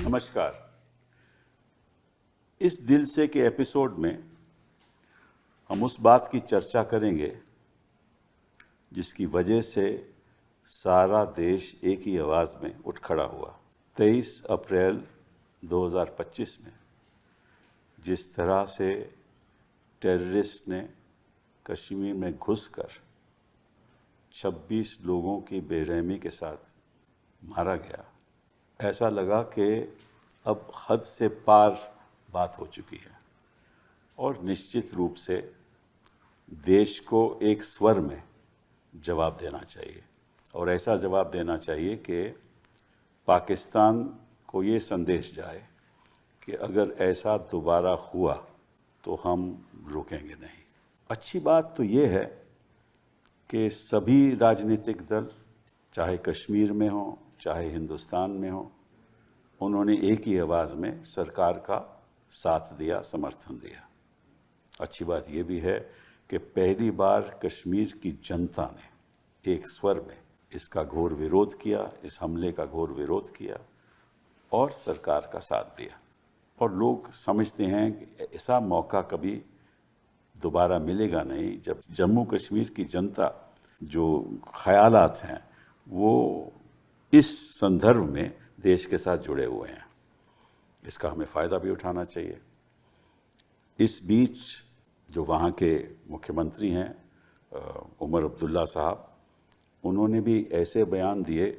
नमस्कार। इस दिल से के एपिसोड में हम उस बात की चर्चा करेंगे जिसकी वजह से सारा देश एक ही आवाज़ में उठ खड़ा हुआ। 23 अप्रैल 2025 में जिस तरह से टेररिस्ट ने कश्मीर में घुसकर 26 लोगों की बेरहमी के साथ मारा गया, ऐसा लगा कि अब हद से पार बात हो चुकी है और निश्चित रूप से देश को एक स्वर में जवाब देना चाहिए। और ऐसा जवाब देना चाहिए कि पाकिस्तान को ये संदेश जाए कि अगर ऐसा दोबारा हुआ तो हम रुकेंगे नहीं। अच्छी बात तो ये है कि सभी राजनीतिक दल, चाहे कश्मीर में हो चाहे हिंदुस्तान में हो, उन्होंने एक ही आवाज़ में सरकार का साथ दिया, समर्थन दिया। अच्छी बात ये भी है कि पहली बार कश्मीर की जनता ने एक स्वर में इसका घोर विरोध किया, इस हमले का घोर विरोध किया और सरकार का साथ दिया। और लोग समझते हैं कि ऐसा मौका कभी दोबारा मिलेगा नहीं जब जम्मू कश्मीर की जनता जो ख्यालात हैं वो इस संदर्भ में देश के साथ जुड़े हुए हैं। इसका हमें फ़ायदा भी उठाना चाहिए। इस बीच जो वहाँ के मुख्यमंत्री हैं उमर अब्दुल्ला साहब, उन्होंने भी ऐसे बयान दिए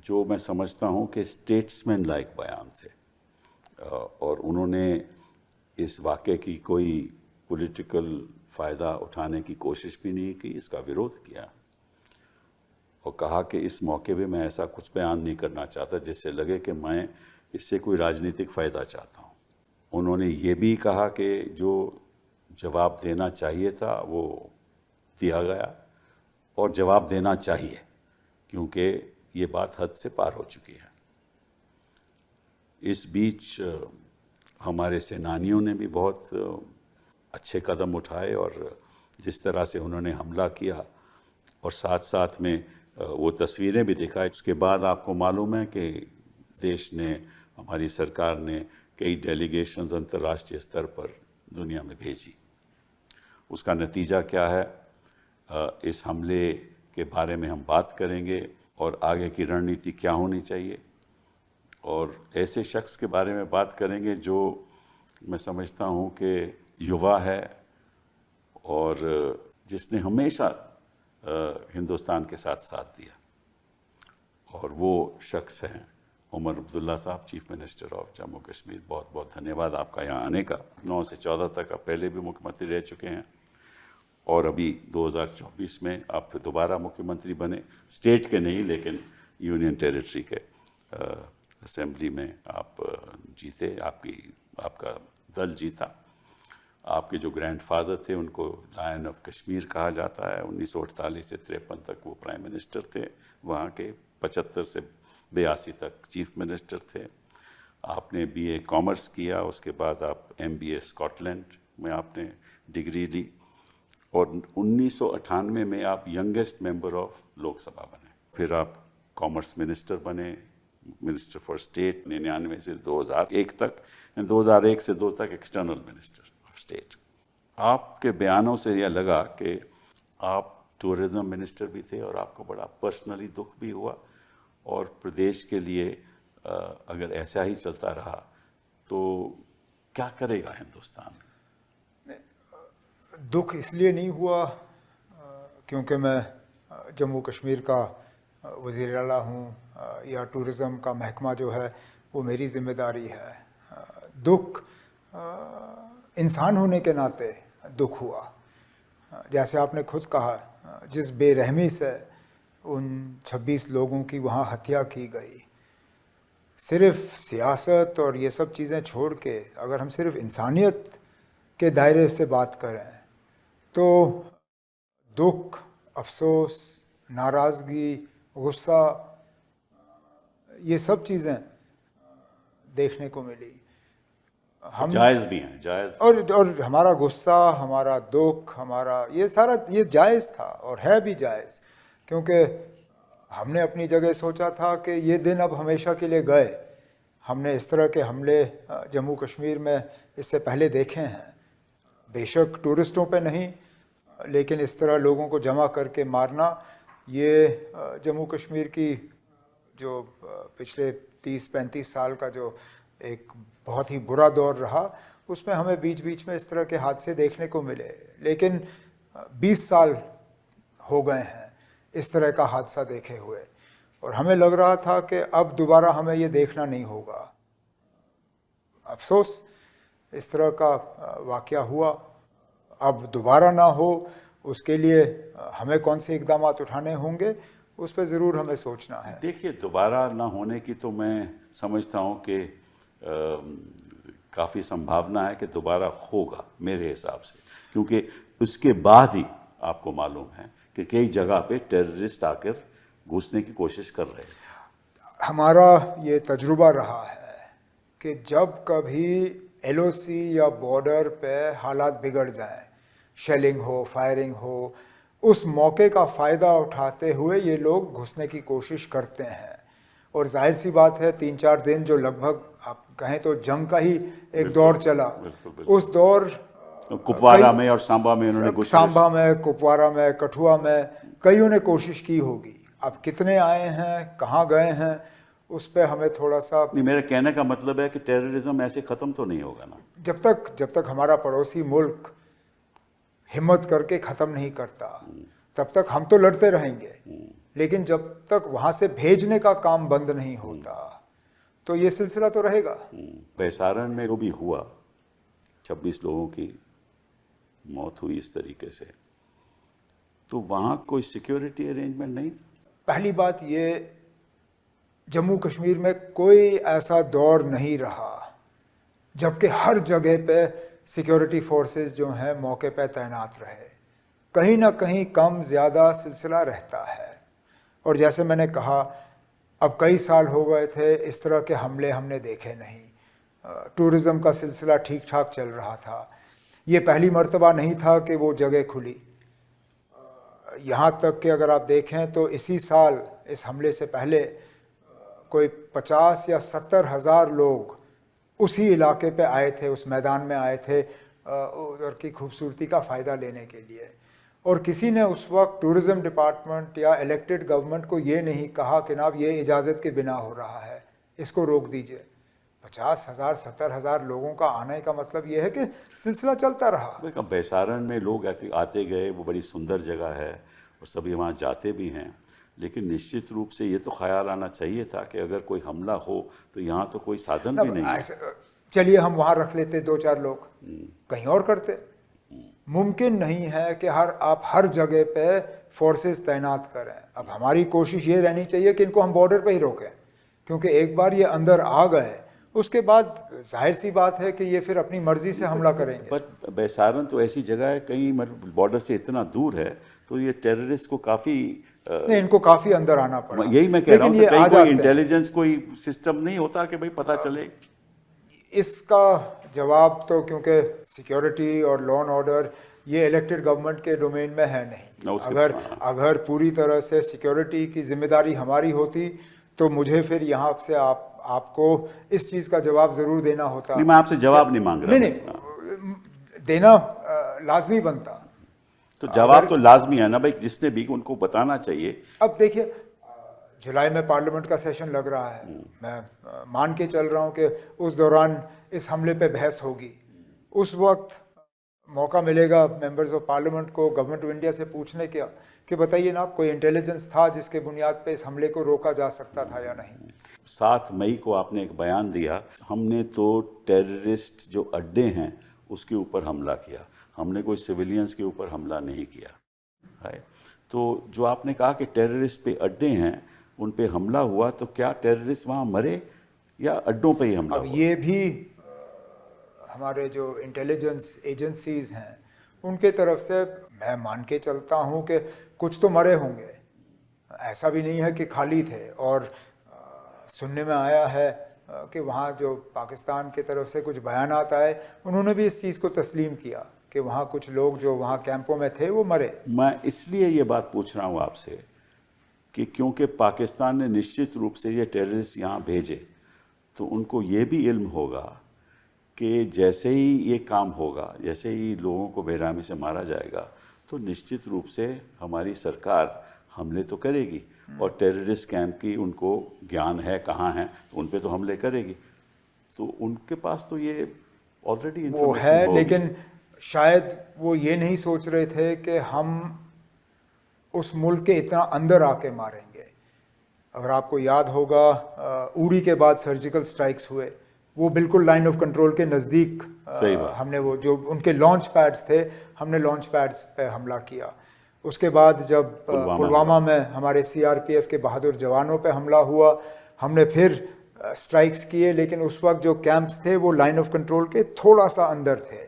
जो मैं समझता हूँ कि स्टेट्समैन लाइक बयान थे। और उन्होंने इस वाक़े की कोई पॉलिटिकल फ़ायदा उठाने की कोशिश भी नहीं की, इसका विरोध किया और कहा कि इस मौके पे मैं ऐसा कुछ बयान नहीं करना चाहता जिससे लगे कि मैं इससे कोई राजनीतिक फ़ायदा चाहता हूँ। उन्होंने ये भी कहा कि जो जवाब देना चाहिए था वो दिया गया और जवाब देना चाहिए क्योंकि ये बात हद से पार हो चुकी है। इस बीच हमारे सेनानियों ने भी बहुत अच्छे कदम उठाए और जिस तरह से उन्होंने हमला किया और साथ साथ में वो तस्वीरें भी दिखाई। उसके बाद आपको मालूम है कि देश ने, हमारी सरकार ने कई डेलीगेशंस अंतर्राष्ट्रीय स्तर पर दुनिया में भेजी। उसका नतीजा क्या है, इस हमले के बारे में हम बात करेंगे और आगे की रणनीति क्या होनी चाहिए और ऐसे शख्स के बारे में बात करेंगे जो मैं समझता हूँ कि युवा है और जिसने हमेशा हिंदुस्तान के साथ साथ दिया, और वो शख्स हैं उमर अब्दुल्ला साहब, chief minister of Jammu Kashmir. बहुत बहुत धन्यवाद आपका यहाँ आने का। 9 से 14 तक आप पहले भी मुख्यमंत्री रह चुके हैं और अभी 2024 में आप फिर दोबारा मुख्यमंत्री बने। स्टेट के नहीं लेकिन यूनियन टेरिटरी के असेंबली में आप जीते, आपका दल जीता। आपके जो ग्रैंडफादर थे उनको लायन ऑफ कश्मीर कहा जाता है। 1948 से 53 तक वो प्राइम मिनिस्टर थे वहाँ के, 75 से 82 तक चीफ मिनिस्टर थे। आपने बीए कॉमर्स किया, उसके बाद आप MBA स्कॉटलैंड में आपने डिग्री ली और 1998 में आप यंगेस्ट मेंबर ऑफ लोकसभा बने। फिर आप कॉमर्स मिनिस्टर बने, मिनिस्टर फॉर स्टेट 99 से 2001 तक, 2001 से 2 तक एक्सटर्नल मिनिस्टर ऑफ स्टेट। आपके बयानों से यह लगा कि आप टूरिज़्म मिनिस्टर भी थे और आपको बड़ा पर्सनली दुख भी हुआ और प्रदेश के लिए अगर ऐसा ही चलता रहा तो क्या करेगा हिंदुस्तान? दुख इसलिए नहीं हुआ क्योंकि मैं जम्मू कश्मीर का वज़ीर आला हूँ या टूरिज़्म का महकमा जो है वो मेरी ज़िम्मेदारी है। दुख इंसान होने के नाते दुख हुआ। जैसे आपने खुद कहा, जिस बेरहमी से उन 26 लोगों की वहाँ हत्या की गई, सिर्फ सियासत और ये सब चीज़ें छोड़ के अगर हम सिर्फ इंसानियत के दायरे से बात करें तो दुख, अफसोस, नाराज़गी, गुस्सा, ये सब चीज़ें देखने को मिली। हम जायज़ भी हैं, जायज़। और हमारा गुस्सा, हमारा दुख, हमारा ये सारा ये जायज़ था और है भी जायज़, क्योंकि हमने अपनी जगह सोचा था कि ये दिन अब हमेशा के लिए गए। हमने इस तरह के हमले जम्मू कश्मीर में इससे पहले देखे हैं, बेशक टूरिस्टों पे नहीं, लेकिन इस तरह लोगों को जमा करके मारना, ये जम्मू कश्मीर की जो पिछले 30-35 साल का जो एक बहुत ही बुरा दौर रहा, उसमें हमें बीच बीच में इस तरह के हादसे देखने को मिले। लेकिन 20 साल हो गए हैं इस तरह का हादसा देखे हुए, और हमें लग रहा था कि अब दोबारा हमें ये देखना नहीं होगा। अफसोस इस तरह का वाक़या हुआ, अब दोबारा ना हो उसके लिए हमें कौन से इक़दाम उठाने होंगे, उस पर ज़रूर हमें सोचना है। देखिए, दोबारा ना होने की तो मैं समझता हूँ कि काफ़ी संभावना है कि दोबारा होगा मेरे हिसाब से, क्योंकि उसके बाद ही आपको मालूम है कि कई जगह पे टेररिस्ट आकर घुसने की कोशिश कर रहे थे। हमारा ये तजुर्बा रहा है कि जब कभी एलओसी या बॉर्डर पे हालात बिगड़ जाएं, शेलिंग हो, फायरिंग हो, उस मौके का फ़ायदा उठाते हुए ये लोग घुसने की कोशिश करते हैं। और जाहिर सी बात है 3-4 दिन जो लगभग आप कहें तो जंग का ही एक दौर चला, उस दौर कुपवारा में और सांबा में उन्होंने सांबा में, कुपवारा में, कठुआ में कईयों ने कोशिश की होगी। अब कितने आए हैं, कहाँ गए हैं, उस पर हमें थोड़ा सा नहीं, मेरे कहने का मतलब है कि टेररिज्म ऐसे ख़त्म तो नहीं होगा ना। जब तक हमारा पड़ोसी मुल्क हिम्मत करके ख़त्म नहीं करता, तब तक हम तो लड़ते रहेंगे, लेकिन जब तक वहाँ से भेजने का काम बंद नहीं होता तो ये सिलसिला तो रहेगा। बैसारण में वो भी हुआ, 26 लोगों की मौत हुई इस तरीके से, तो वहाँ कोई सिक्योरिटी अरेंजमेंट नहीं था। पहली बात ये, जम्मू कश्मीर में कोई ऐसा दौर नहीं रहा जबकि हर जगह पे सिक्योरिटी फोर्सेस जो हैं मौके पे तैनात रहे। कहीं ना कहीं कम ज़्यादा सिलसिला रहता है। और जैसे मैंने कहा, अब कई साल हो गए थे इस तरह के हमले हमने देखे नहीं। टूरिज़्म का सिलसिला ठीक ठाक चल रहा था। ये पहली मर्तबा नहीं था कि वो जगह खुली। यहाँ तक कि अगर आप देखें तो इसी साल इस हमले से पहले कोई 50 या 70 हज़ार लोग उसी इलाके पे आए थे, उस मैदान में आए थे उधर की खूबसूरती का फ़ायदा लेने के लिए। और किसी ने उस वक्त टूरिज़्म डिपार्टमेंट या इलेक्टेड गवर्नमेंट को ये नहीं कहा कि जनाब ये इजाज़त के बिना हो रहा है, इसको रोक दीजिए। 50,000 70,000 लोगों का आने का मतलब ये है कि सिलसिला चलता रहा। बैसारण में लोग आते गए, वो बड़ी सुंदर जगह है और सभी वहाँ जाते भी हैं, लेकिन निश्चित रूप से ये तो ख्याल आना चाहिए था कि अगर कोई हमला हो तो यहाँ तो कोई साधन भी नहीं है। चलिए हम वहाँ रख लेते 2-4 लोग, कहीं और करते। मुमकिन नहीं है कि आप हर जगह पे फोर्सेस तैनात करें। अब हमारी कोशिश ये रहनी चाहिए कि इनको हम बॉर्डर पे ही रोकें, क्योंकि एक बार ये अंदर आ गए उसके बाद जाहिर सी बात है कि ये फिर अपनी मर्जी से हमला करेंगे। पर बैसारण तो ऐसी जगह है, कहीं बॉर्डर से इतना दूर है, तो ये टेररिस्ट को काफ़ी नहीं, इनको काफ़ी अंदर आना पड़ा। यही मैं कह रहा हूँ, कहीं कोई इंटेलिजेंस कोई सिस्टम नहीं होता कि भाई पता चले। इसका जवाब तो क्योंकि सिक्योरिटी और लॉ एंड ऑर्डर ये इलेक्टेड गवर्नमेंट के डोमेन में है नहीं। अगर पूरी तरह से सिक्योरिटी की जिम्मेदारी हमारी होती तो मुझे फिर यहाँ से आपको इस चीज़ का जवाब ज़रूर देना होता। नहीं, मैं आपसे जवाब नहीं मांग रहा। नहीं, देना लाजमी बनता। तो जवाब तो लाजमी है ना भाई, जिसने भी उनको बताना चाहिए। अब देखिए, जुलाई में पार्लियामेंट का सेशन लग रहा है, मैं मान के चल रहा हूँ कि उस दौरान इस हमले पे बहस होगी। उस वक्त मौका मिलेगा मेंबर्स ऑफ पार्लियामेंट को गवर्नमेंट ऑफ इंडिया से पूछने का कि बताइए ना, कोई इंटेलिजेंस था जिसके बुनियाद पे इस हमले को रोका जा सकता था या नहीं। 7 मई को आपने एक बयान दिया, हमने तो टेररिस्ट जो अड्डे हैं उसके ऊपर हमला किया, हमने कोई सिविलियंस के ऊपर हमला नहीं किया है। तो जो आपने कहा कि टेररिस्ट पे अड्डे हैं, उन पे हमला हुआ, तो क्या टेररिस्ट वहाँ मरे या अड्डों पे ही हमला हुआ? ये भी हमारे जो इंटेलिजेंस एजेंसीज हैं उनके तरफ से मैं मान के चलता हूँ कि कुछ तो मरे होंगे। ऐसा भी नहीं है कि खाली थे। और सुनने में आया है कि वहाँ जो पाकिस्तान की तरफ से कुछ बयानात आए, उन्होंने भी इस चीज़ को तस्लीम किया कि वहाँ कुछ लोग जो वहाँ कैंपों में थे वो मरे। मैं इसलिए ये बात पूछ रहा हूँ आपसे कि क्योंकि पाकिस्तान ने निश्चित रूप से ये टेररिस्ट यहाँ भेजे, तो उनको ये भी इल्म होगा कि जैसे ही ये काम होगा, जैसे ही लोगों को बेरहमी से मारा जाएगा, तो निश्चित रूप से हमारी सरकार हमले तो करेगी, और टेररिस्ट कैंप की उनको ज्ञान है कहाँ है, तो उन पे तो हमले करेगी। तो उनके पास तो ये ऑलरेडी वो है, लेकिन शायद वो ये नहीं सोच रहे थे कि हम उस मुल्क के इतना अंदर आके मारेंगे। अगर आपको याद होगा, उड़ी के बाद सर्जिकल स्ट्राइक्स हुए, वो बिल्कुल लाइन ऑफ कंट्रोल के नज़दीक हमने वो जो उनके लॉन्च पैड्स थे, हमने लॉन्च पैड्स पे हमला किया। उसके बाद जब पुलवामा में हमारे सीआरपीएफ के बहादुर जवानों पे हमला हुआ, हमने फिर स्ट्राइक्स किए, लेकिन उस वक्त जो कैंप्स थे वो लाइन ऑफ कंट्रोल के थोड़ा सा अंदर थे।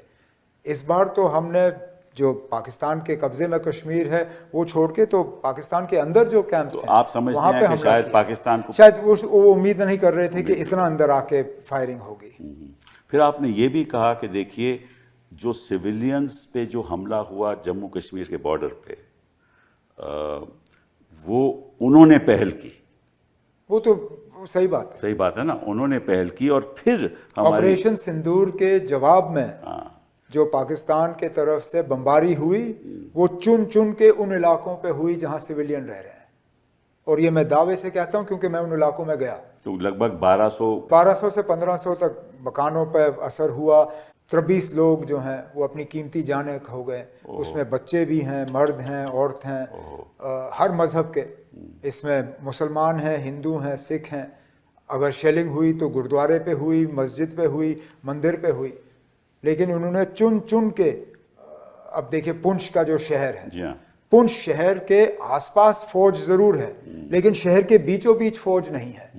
इस बार तो हमने जो पाकिस्तान के कब्जे में कश्मीर है वो छोड़ के तो पाकिस्तान के अंदर जो कैंप्स हैं, आप समझते हैं कि शायद पाकिस्तान को, शायद वो उम्मीद नहीं कर रहे थे कि इतना अंदर आके फायरिंग होगी। फिर आपने ये भी कहा कि देखिए जो सिविलियंस पे जो हमला हुआ जम्मू कश्मीर के बॉर्डर पे, वो उन्होंने पहल की। वो तो सही बात है, सही बात है ना, उन्होंने पहल की, और फिर ऑपरेशन सिंदूर के जवाब में जो पाकिस्तान के तरफ से बमबारी हुई, वो चुन चुन के उन इलाकों पे हुई जहां सिविलियन रह रहे हैं। और ये मैं दावे से कहता हूं क्योंकि मैं उन इलाकों में गया। तो लगभग 1200 से 1500 तक मकानों पे असर हुआ। 23 लोग जो हैं वो अपनी कीमती जानें खो गए। उसमें बच्चे भी हैं, मर्द हैं, औरत हैं, हर मजहब के। इसमें मुसलमान हैं, हिंदू हैं, सिख हैं। अगर शेलिंग हुई तो गुरुद्वारे पे हुई, मस्जिद पे हुई, मंदिर पे हुई। लेकिन उन्होंने चुन चुन के, अब देखिए पुंछ का जो शहर है, पुंछ शहर के आसपास फौज जरूर है, लेकिन शहर के बीचों बीच फौज नहीं है।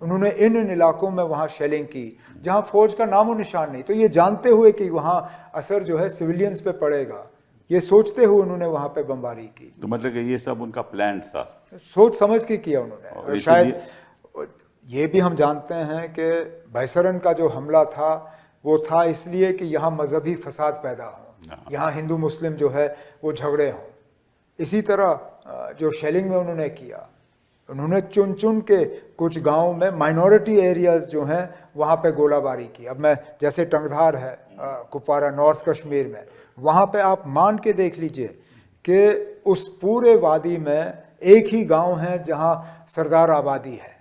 उन्होंने इन इलाकों में वहां शेलिंग की जहां फौज का नामो निशान नहीं। तो ये जानते हुए कि वहां असर जो है सिविलियंस पे पड़ेगा, ये सोचते हुए उन्होंने वहां पे बमबारी की। तो मतलब कि ये सब उनका प्लान था, सोच समझ के किया उन्होंने। और शायद ये भी हम जानते हैं कि बैसरन का जो हमला था वो था इसलिए कि यहाँ मजहबी फसाद पैदा हो, यहाँ हिंदू मुस्लिम जो है वो झगड़े हों। इसी तरह जो शेलिंग में उन्होंने किया, उन्होंने चुन चुन के कुछ गांव में माइनॉरिटी एरियाज जो हैं वहाँ पे गोलाबारी की। अब मैं जैसे टंगधार है कुपवारा नॉर्थ कश्मीर में, वहाँ पे आप मान के देख लीजिए कि उस पूरे वादी में एक ही गांव है जहाँ सरदार आबादी है,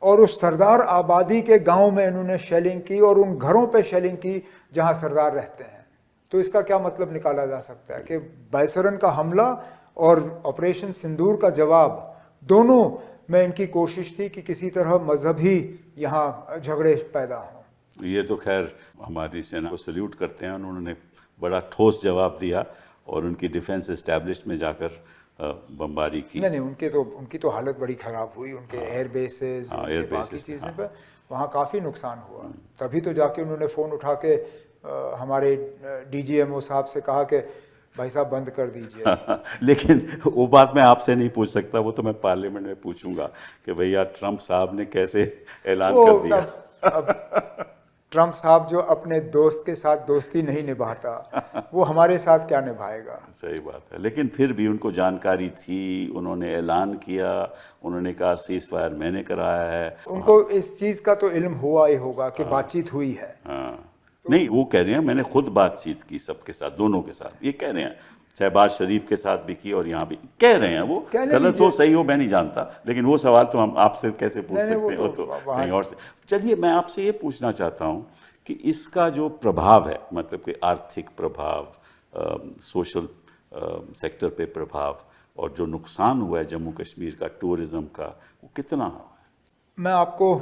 और उस सरदार आबादी के गांव में इन्होंने शेलिंग की और उन घरों पे शेलिंग की जहां सरदार रहते हैं। तो इसका क्या मतलब निकाला जा सकता है कि बैसरन का हमला और ऑपरेशन सिंदूर का जवाब, दोनों में इनकी कोशिश थी कि किसी तरह मजहबी यहाँ झगड़े पैदा हों। ये तो खैर हमारी सेना को सल्यूट करते हैं, उन्होंने बड़ा ठोस जवाब दिया और उनकी डिफेंस एस्टैब्लिश में जाकर बमबारी की। नहीं, उनकी तो हालत बड़ी ख़राब हुई। उनके एयर बेसेस, बाकी चीज़ें पे वहाँ काफ़ी नुकसान हुआ। तभी तो जाके उन्होंने फ़ोन उठा के हमारे डीजीएमओ साहब से कहा कि भाई साहब बंद कर दीजिए। लेकिन वो बात मैं आपसे नहीं पूछ सकता, वो तो मैं पार्लियामेंट में पूछूंगा कि भैया ट्रंप साहब ने कैसे ऐलान कर दिया। अब ट्रंप साहब जो अपने दोस्त के साथ दोस्ती नहीं निभाता, वो हमारे साथ क्या निभाएगा। सही बात है, लेकिन फिर भी उनको जानकारी थी, उन्होंने ऐलान किया, उन्होंने कहा सीज फायर मैंने कराया है। उनको इस चीज़ का तो इल्म हुआ ही होगा कि बातचीत हुई है। नहीं, वो कह रहे हैं मैंने खुद बातचीत की सबके साथ, दोनों के साथ, ये कह रहे हैं। शहबाज शरीफ के साथ भी की और यहाँ भी कह रहे हैं। वो गलत हो सही हो मैं नहीं जानता, लेकिन वो सवाल तो हम आपसे कैसे पूछ सकते हैं, वो तो कहीं और से। चलिए मैं आपसे ये पूछना चाहता हूँ कि इसका जो प्रभाव है, मतलब कि आर्थिक प्रभाव, सोशल सेक्टर पे प्रभाव, और जो नुकसान हुआ है जम्मू कश्मीर का टूरिज्म का, वो कितना हुआ है? मैं आपको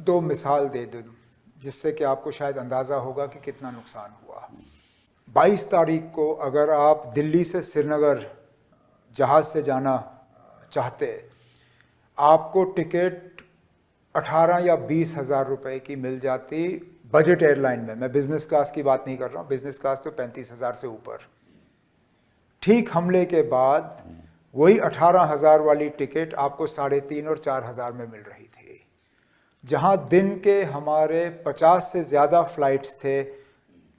दो मिसाल दे दूँ जिससे कि आपको शायद अंदाज़ा होगा कि कितना नुकसान हुआ। 22 तारीख को अगर आप दिल्ली से श्रीनगर जहाज़ से जाना चाहते, आपको टिकट 18 या 20 हज़ार रुपये की मिल जाती बजट एयरलाइन में। मैं बिज़नेस क्लास की बात नहीं कर रहा हूँ, बिज़नेस क्लास तो 35 हज़ार से ऊपर। ठीक हमले के बाद वही 18 हज़ार वाली टिकट आपको 3.5 और 4 हज़ार में मिल रही थी। जहाँ दिन के हमारे 50 से ज़्यादा फ़्लाइट्स थे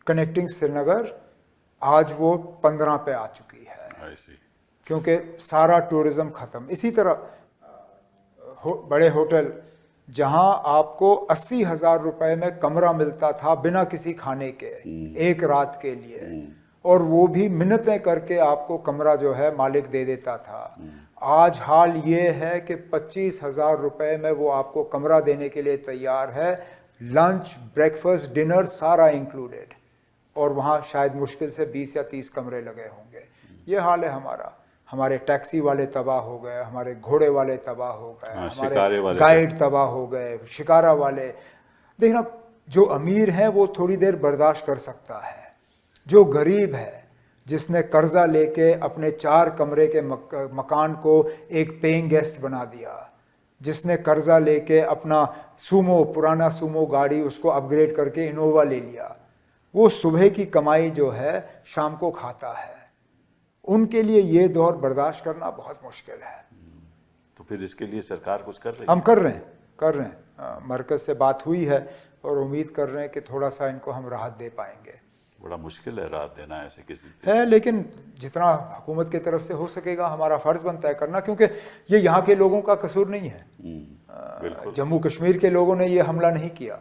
कनेक्टिंग श्रीनगर, आज वो 15 पे आ चुकी है, क्योंकि सारा टूरिज़्म ख़त्म। इसी तरह बड़े होटल जहां आपको 80,000 रुपए में कमरा मिलता था बिना किसी खाने के, एक रात के लिए, और वो भी मिन्नतें करके आपको कमरा जो है मालिक दे देता था। आज हाल ये है कि 25,000 रुपए में वो आपको कमरा देने के लिए तैयार है, लंच ब्रेकफास्ट डिनर सारा इंक्लूडेड, और वहाँ शायद मुश्किल से 20 या 30 कमरे लगे होंगे। ये हाल है हमारा। हमारे टैक्सी वाले तबाह हो गए, हमारे घोड़े वाले तबाह हो गए, हमारे गाइड तबाह हो गए, शिकारा वाले। देखना, जो अमीर है वो थोड़ी देर बर्दाश्त कर सकता है, जो गरीब है जिसने कर्जा लेके अपने 4 कमरे के मकान को एक पेइंग गेस्ट बना दिया, जिसने कर्जा लेके अपना पुराना सूमो गाड़ी उसको अपग्रेड करके इनोवा ले लिया, वो सुबह की कमाई जो है शाम को खाता है। उनके लिए ये दौर बर्दाश्त करना बहुत मुश्किल है। तो फिर इसके लिए सरकार कुछ कर रही है? हम कर रहे हैं। मरकज से बात हुई है और उम्मीद कर रहे हैं कि थोड़ा सा इनको हम राहत दे पाएंगे। बड़ा मुश्किल है राहत देना ऐसे किसी है, लेकिन जितना हुकूमत की तरफ से हो सकेगा हमारा फ़र्ज़ बनता है करना, क्योंकि ये यहाँ के लोगों का कसूर नहीं है। जम्मू कश्मीर के लोगों ने ये हमला नहीं किया,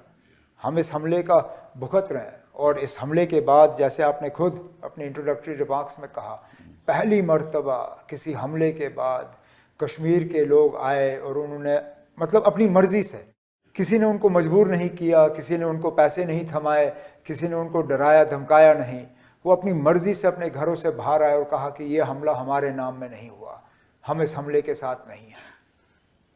हम इस हमले का भुगत रहे हैं। और इस हमले के बाद, जैसे आपने खुद अपने इंट्रोडक्टरी रिमार्क्स में कहा, पहली मर्तबा किसी हमले के बाद कश्मीर के लोग आए और उन्होंने मतलब अपनी मर्जी से, किसी ने उनको मजबूर नहीं किया, किसी ने उनको पैसे नहीं थमाए, किसी ने उनको डराया धमकाया नहीं, वो अपनी मर्जी से अपने घरों से बाहर आए और कहा कि ये हमला हमारे नाम में नहीं हुआ, हम इस हमले के साथ नहीं हैं।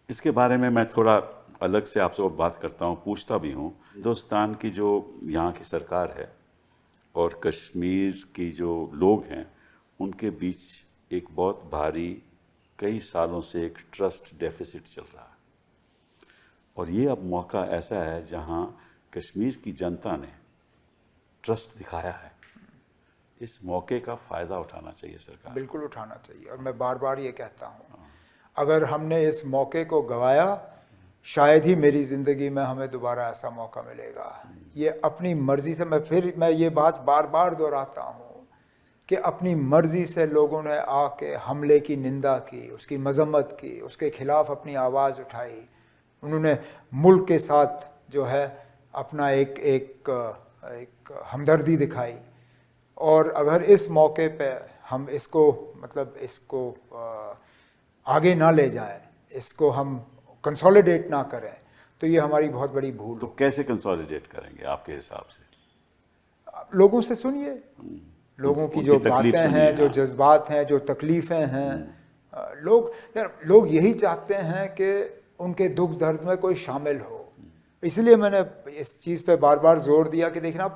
इसके बारे में मैं थोड़ा अलग से आपसे बात करता हूँ, पूछता भी हूँ। हिंदुस्तान की जो यहाँ की सरकार है और कश्मीर की जो लोग हैं, उनके बीच एक बहुत भारी, कई सालों से एक ट्रस्ट डेफिसिट चल रहा है। और ये अब मौका ऐसा है जहाँ कश्मीर की जनता ने ट्रस्ट दिखाया है। इस मौके का फ़ायदा उठाना चाहिए सरकार। बिल्कुल उठाना चाहिए। और मैं बार बार ये कहता हूँ, अगर हमने इस मौके को गंवाया, शायद ही मेरी ज़िंदगी में हमें दोबारा ऐसा मौका मिलेगा। ये अपनी मर्ज़ी से, मैं ये बात बार बार दोहराता हूँ कि अपनी मर्ज़ी से लोगों ने आके हमले की निंदा की, उसकी मजम्मत की, उसके खिलाफ अपनी आवाज़ उठाई। उन्होंने मुल्क के साथ जो है अपना एक हमदर्दी दिखाई। और अगर इस मौके पे हम इसको आगे ना ले जाएं, इसको हम कंसोलिडेट ना करें, तो ये हमारी बहुत बड़ी भूल। तो कैसे कंसोलिडेट करेंगे आपके हिसाब से? लोगों से सुनिए, लोगों की जो बातें हैं, जो जज्बात हैं, जो तकलीफ़ें हैं। लोग यही चाहते हैं कि उनके दुख दर्द में कोई शामिल हो। इसलिए मैंने इस चीज़ पे बार बार जोर दिया कि देखना,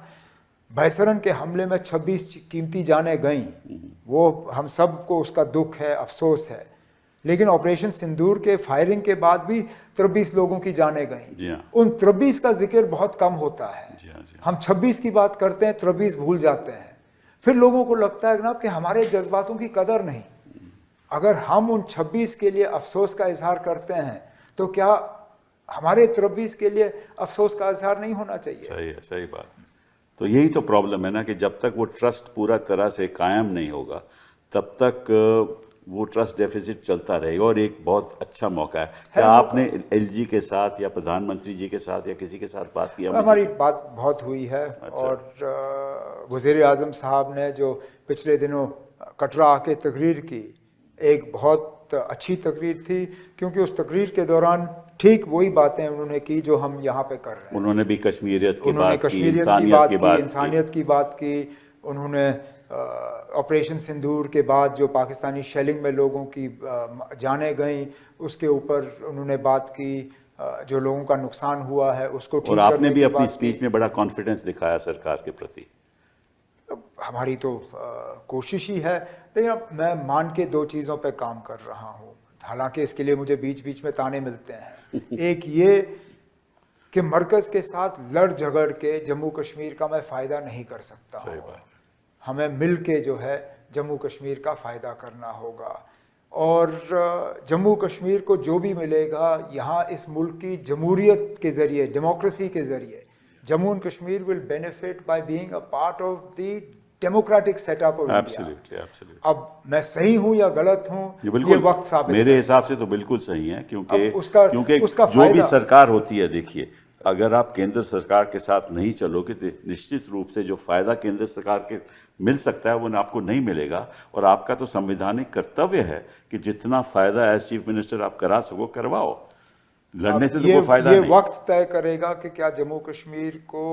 बैसरन के हमले में 26 कीमती जानें गईं, वो हम सब को उसका दुख है, अफसोस है। लेकिन ऑपरेशन सिंदूर के फायरिंग के बाद भी 23 लोगों की जानें गईं। उन 23 का जिक्र बहुत कम होता है। हम 26 की बात करते हैं, 23 भूल जाते हैं। फिर लोगों को लगता है जनाब कि हमारे जज्बातों की कदर नहीं। अगर हम उन 26 के लिए अफसोस का इजहार करते हैं, तो क्या हमारे 23 के लिए अफसोस का इजहार नहीं होना चाहिए? सही है, सही बात है। तो यही तो प्रॉब्लम है ना, कि जब तक वो ट्रस्ट पूरा तरह से कायम नहीं होगा, तब तक वो ट्रस्ट डेफिसिट चलता रहेगा। और एक बहुत अच्छा मौका है। क्या आपने एलजी के साथ या प्रधानमंत्री जी के साथ या किसी के साथ बात की? हमारी बात बहुत हुई है। अच्छा। और वज़ीर आज़म साहब ने जो पिछले दिनों कटरा आके तकरीर की, एक बहुत अच्छी तकरीर थी, क्योंकि उस तकरीर के दौरान ठीक वही बातें उन्होंने की जो हम यहाँ पे कर रहे हैं। उन्होंने भी कश्मीरियत की बात की, इंसानियत की बात की। उन्होंने ऑपरेशन सिंदूर के बाद जो पाकिस्तानी शेलिंग में लोगों की जानें गईं, उसके ऊपर उन्होंने बात की। जो लोगों का नुकसान हुआ है उसको ठीक करने की बात की। और आपने भी अपनी स्पीच में बड़ा कॉन्फिडेंस दिखाया सरकार के प्रति। हमारी तो कोशिश ही है। लेकिन मैं मान के 2 चीज़ों पे काम कर रहा हूँ, हालांकि इसके लिए मुझे बीच बीच में ताने मिलते हैं। एक ये कि मरकज़ के साथ लड़ झगड़ के जम्मू कश्मीर का मैं फ़ायदा नहीं कर सकता हूँ। हमें मिल के जो है जम्मू कश्मीर का फ़ायदा करना होगा। और जम्मू कश्मीर को जो भी मिलेगा, यहाँ इस मुल्क की जमहूरियत के ज़रिए, डेमोक्रेसी के ज़रिए, Jammu and Kashmir will benefit by being a part of the democratic setup of India. Absolutely, absolutely. अब मैं सही हूं या गलत हूं, ये बिल्कुल ये वक्त साबित मेरे हिसाब से तो बिल्कुल सही है, क्योंकि अब उसका जो भी फायदा- सरकार होती है, देखिए, अगर आप केंद्र सरकार के साथ नहीं चलोगे तो निश्चित रूप से जो फायदा केंद्र सरकार के मिल सकता है वो आपको नहीं मिलेगा। और आपका तो संवैधानिक कर्तव्य है कि जितना फायदा एज चीफ मिनिस्टर आप करा सको करवाओ, लड़ने से तो कोई फायदा ये नहीं। वक्त तय करेगा कि क्या जम्मू कश्मीर को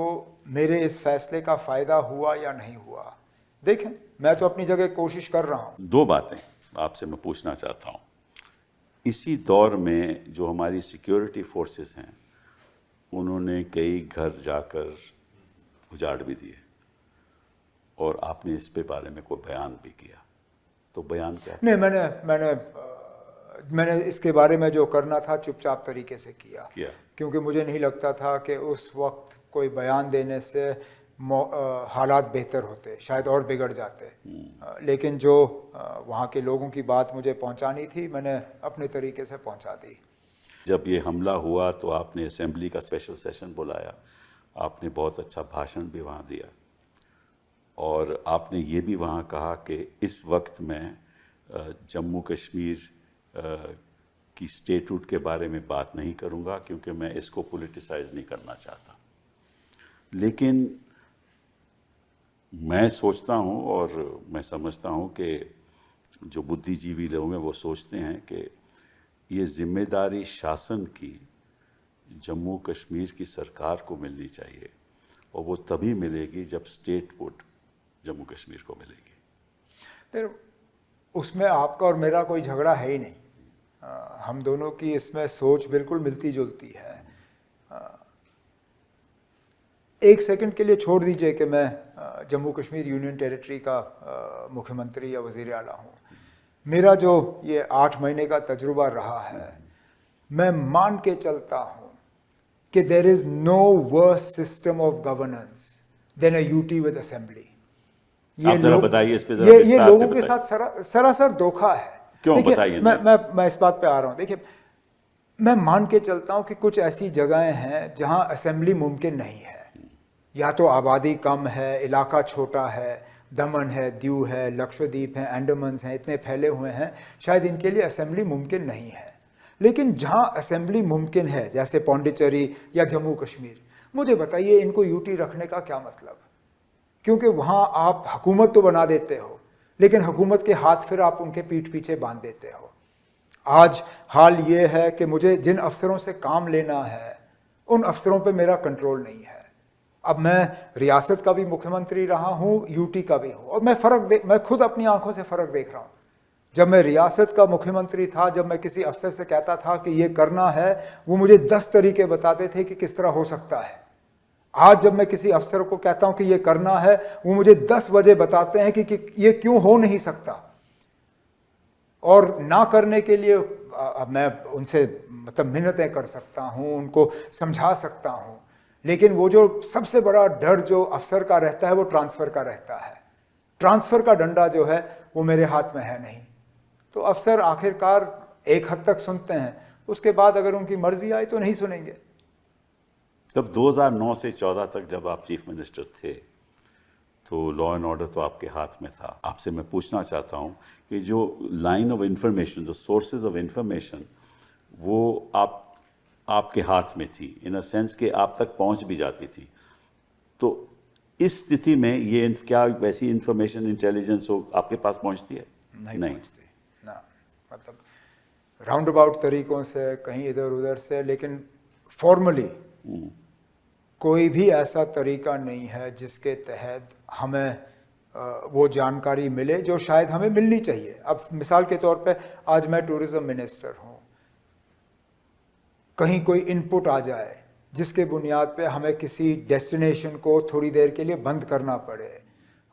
मेरे इस फैसले का फायदा हुआ या नहीं हुआ। देखें, मैं तो अपनी जगह कोशिश कर रहा हूं। दो बातें आपसे मैं पूछना चाहता हूं। इसी दौर में जो हमारी सिक्योरिटी फोर्सेस हैं, उन्होंने कई घर जाकर उजाड़ भी दिए, और आपने इस पे बारे में कोई बयान भी किया, तो बयान क्या था? नहीं, मैंने इसके बारे में जो करना था चुपचाप तरीके से किया, क्योंकि मुझे नहीं लगता था कि उस वक्त कोई बयान देने से हालात बेहतर होते, शायद और बिगड़ जाते। लेकिन जो वहाँ के लोगों की बात मुझे पहुँचानी थी, मैंने अपने तरीके से पहुँचा दी। जब ये हमला हुआ तो आपने असेंबली का स्पेशल सेशन बुलाया, आपने बहुत अच्छा भाषण भी वहाँ दिया, और आपने ये भी वहाँ कहा कि इस वक्त में जम्मू कश्मीर की स्टेटहुड के बारे में बात नहीं करूँगा, क्योंकि मैं इसको पॉलिटिसाइज नहीं करना चाहता। लेकिन मैं सोचता हूँ और मैं समझता हूँ कि जो बुद्धिजीवी लोग हैं वो सोचते हैं कि ये जिम्मेदारी शासन की जम्मू कश्मीर की सरकार को मिलनी चाहिए, और वो तभी मिलेगी जब स्टेटहुड जम्मू कश्मीर को मिलेगी। फिर उसमें आपका और मेरा कोई झगड़ा है ही नहीं। हम दोनों की इसमें सोच बिल्कुल मिलती जुलती है। एक सेकंड के लिए छोड़ दीजिए कि मैं जम्मू कश्मीर यूनियन टेरिटरी का मुख्यमंत्री या वज़ीर आला हूँ। मेरा जो ये 8 महीने का तजुर्बा रहा है, मैं मान के चलता हूँ कि there is no worse system of governance than a UT with assembly. आप जरा बताइए इस पे जरा ये विस्तार से लोगों के बताइए। साथ सरासर धोखा है। क्यों बताइए? मैं इस बात पे आ रहा हूँ। देखिए, मैं मान के चलता हूँ कि कुछ ऐसी जगहें हैं जहाँ असेंबली मुमकिन नहीं है। या तो आबादी कम है, इलाका छोटा है, दमन है, दीव है, लक्षद्वीप है, अंडमान हैं, इतने फैले हुए हैं, शायद इनके लिए असेंबली मुमकिन नहीं है। लेकिन जहाँ असेंबली मुमकिन है, जैसे पौंडीचेरी या जम्मू कश्मीर, मुझे बताइए इनको यूटी रखने का क्या मतलब? क्योंकि वहाँ आप हुकूमत तो बना देते हो, लेकिन हुकूमत के हाथ फिर आप उनके पीठ पीछे बांध देते हो। आज हाल ये है कि मुझे जिन अफसरों से काम लेना है, उन अफसरों पे मेरा कंट्रोल नहीं है। अब मैं रियासत का भी मुख्यमंत्री रहा हूँ, यूटी का भी हूँ, और मैं खुद अपनी आंखों से फ़र्क देख रहा हूँ। जब मैं रियासत का मुख्यमंत्री था, जब मैं किसी अफसर से कहता था कि ये करना है, वो मुझे 10 तरीके बताते थे कि किस तरह हो सकता है। आज जब मैं किसी अफसर को कहता हूँ कि ये करना है, वो मुझे 10 वजह बताते हैं कि ये क्यों हो नहीं सकता। और ना करने के लिए मैं उनसे मिन्नतें कर सकता हूँ, उनको समझा सकता हूँ, लेकिन वो जो सबसे बड़ा डर जो अफसर का रहता है वो ट्रांसफ़र का रहता है। ट्रांसफ़र का डंडा जो है वो मेरे हाथ में है नहीं। तो अफसर आखिरकार एक हद तक सुनते हैं, उसके बाद अगर उनकी मर्जी आई तो नहीं सुनेंगे। तब 2009 से 14 तक जब आप चीफ मिनिस्टर थे, तो लॉ एंड ऑर्डर तो आपके हाथ में था। आपसे मैं पूछना चाहता हूँ कि जो लाइन ऑफ इंफॉर्मेशन, जो सोर्सेज ऑफ इंफॉर्मेशन, वो आपके हाथ में थी, इन अ सेंस कि आप तक पहुँच भी जाती थी। तो इस स्थिति में ये क्या वैसी इंफॉर्मेशन, इंटेलिजेंस हो आपके पास पहुँचती है? नहीं पहुँचती ना, राउंड अबाउट तरीकों से, कहीं इधर उधर से, लेकिन फॉर्मली कोई भी ऐसा तरीका नहीं है जिसके तहत हमें वो जानकारी मिले जो शायद हमें मिलनी चाहिए। अब मिसाल के तौर पे आज मैं टूरिज़्म मिनिस्टर हूँ, कहीं कोई इनपुट आ जाए जिसके बुनियाद पे हमें किसी डेस्टिनेशन को थोड़ी देर के लिए बंद करना पड़े,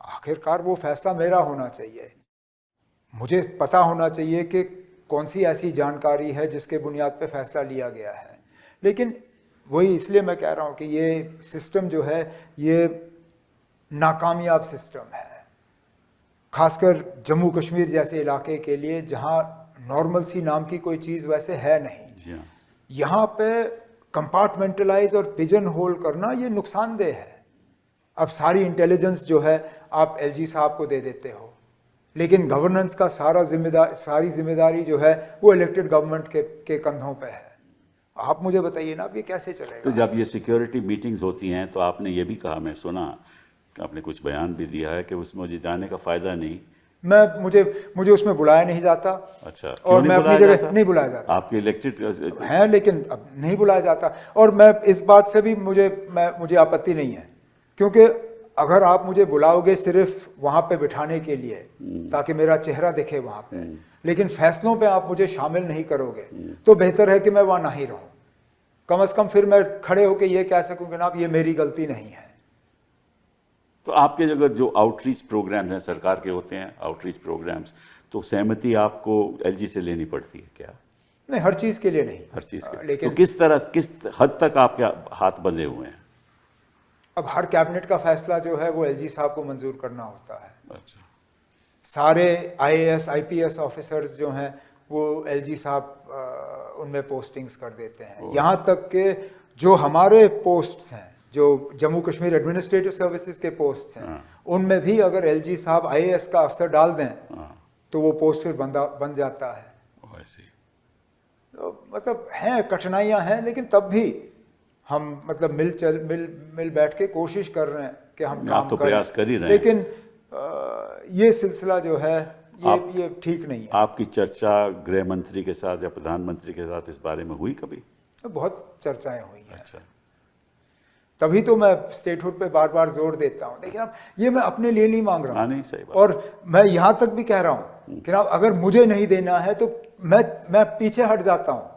आखिरकार वो फैसला मेरा होना चाहिए। मुझे पता होना चाहिए कि कौन सी ऐसी जानकारी है जिसके बुनियाद पे फैसला लिया गया है। लेकिन वही इसलिए मैं कह रहा हूँ कि ये सिस्टम जो है ये नाकामयाब सिस्टम है, खासकर जम्मू कश्मीर जैसे इलाके के लिए जहाँ नॉर्मल सी नाम की कोई चीज़ वैसे है नहीं। यहाँ पे कंपार्टमेंटलाइज और पिजन होल करना ये नुकसानदेह है। अब सारी इंटेलिजेंस जो है आप एलजी साहब को दे देते हो, लेकिन गवर्नेंस का सारी जिम्मेदारी जो है वो इलेक्टेड गवर्नमेंट के कंधों पे है। आप मुझे बताइए ना, अब ये कैसे चलेगा? तो जब ये सिक्योरिटी मीटिंग्स होती हैं तो आपने ये भी कहा, मैं सुना कि आपने कुछ बयान भी दिया है कि उसमें मुझे जाने का फ़ायदा नहीं। मुझे उसमें बुलाया नहीं जाता। अच्छा, और मैं अपनी जगह नहीं बुलाया जाता। आपके इलेक्टेड हैं, लेकिन अब नहीं बुलाया जाता। और मैं इस बात से भी मुझे आपत्ति नहीं है, क्योंकि अगर आप मुझे बुलाओगे सिर्फ वहाँ पे बिठाने के लिए ताकि मेरा चेहरा दिखे वहाँ पे, लेकिन फैसलों पे आप मुझे शामिल नहीं करोगे, तो बेहतर है कि मैं वहाँ ना ही रहूँ। कम से कम फिर मैं खड़े होकर ये कह सकूँ कि ना ये मेरी गलती नहीं है। तो आपके अगर जो आउटरीच प्रोग्राम्स हैं, सरकार के होते हैं आउटरीच प्रोग्राम्स, तो सहमति आपको एलजी से लेनी पड़ती है क्या? नहीं, हर चीज़ के लिए नहीं, हर चीज़ के। लेकिन तो किस हद तक आपके हाथ बंधे हुए हैं? अब हर कैबिनेट का फैसला जो है वो एलजी साहब को मंजूर करना होता है। अच्छा। सारे आईएएस आईपीएस ऑफिसर्स जो हैं वो एलजी साहब उनमें पोस्टिंग्स कर देते हैं। यहाँ तक कि जो हमारे पोस्ट्स हैं, जो जम्मू कश्मीर एडमिनिस्ट्रेटिव सर्विसेज के पोस्ट्स हैं, उनमें भी अगर एलजी साहब आईएएस का अफसर डाल दें तो वो पोस्ट फिर बन जाता है। तो मतलब हैं, कठिनाइयाँ हैं, लेकिन तब भी हम मतलब मिल बैठ के कोशिश कर रहे हैं कि हम काम तो करें। प्रयास कर ही रहे हैं। लेकिन ये सिलसिला जो है ये ठीक नहीं है। आपकी चर्चा गृह मंत्री के साथ या प्रधानमंत्री के साथ इस बारे में हुई कभी? बहुत चर्चाएं हुई हैं। अच्छा। तभी तो मैं स्टेटहुड पे बार बार जोर देता हूँ। लेकिन अब ये मैं अपने लिए नहीं मांग रहा हूँ। नहीं, सही बात। और मैं यहाँ तक भी कह रहा हूँ कि अगर मुझे नहीं देना है तो मैं पीछे हट जाता हूँ,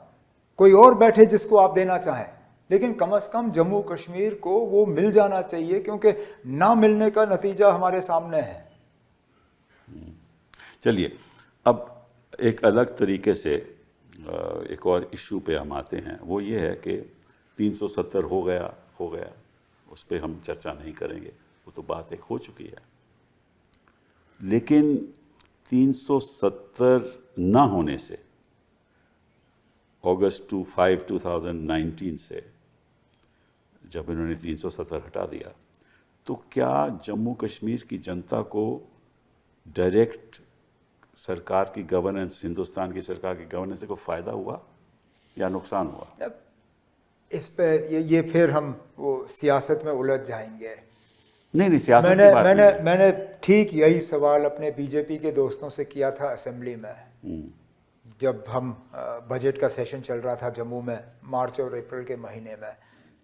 कोई और बैठे जिसको आप देना चाहें, लेकिन कम से कम जम्मू कश्मीर को वो मिल जाना चाहिए, क्योंकि ना मिलने का नतीजा हमारे सामने है। चलिए, अब एक अलग तरीके से एक और इशू पे हम आते हैं। वो ये है कि 370 हो गया, उस पर हम चर्चा नहीं करेंगे, वो तो बात एक हो चुकी है। लेकिन 370 ना होने से अगस्त 5, 2019 से जब इन्होंने 370 हटा दिया, तो क्या जम्मू कश्मीर की जनता को डायरेक्ट सरकार की गवर्नेंस, हिंदुस्तान की सरकार की गवर्नेंस से कोई फ़ायदा हुआ या नुकसान हुआ? इस पे ये फिर हम वो सियासत में उलझ जाएंगे। नहीं, सियासत की बात नहीं। मैंने ठीक यही सवाल अपने बीजेपी के दोस्तों से किया था असेंबली में, जब हम बजट का सेशन चल रहा था जम्मू में मार्च और अप्रैल के महीने में।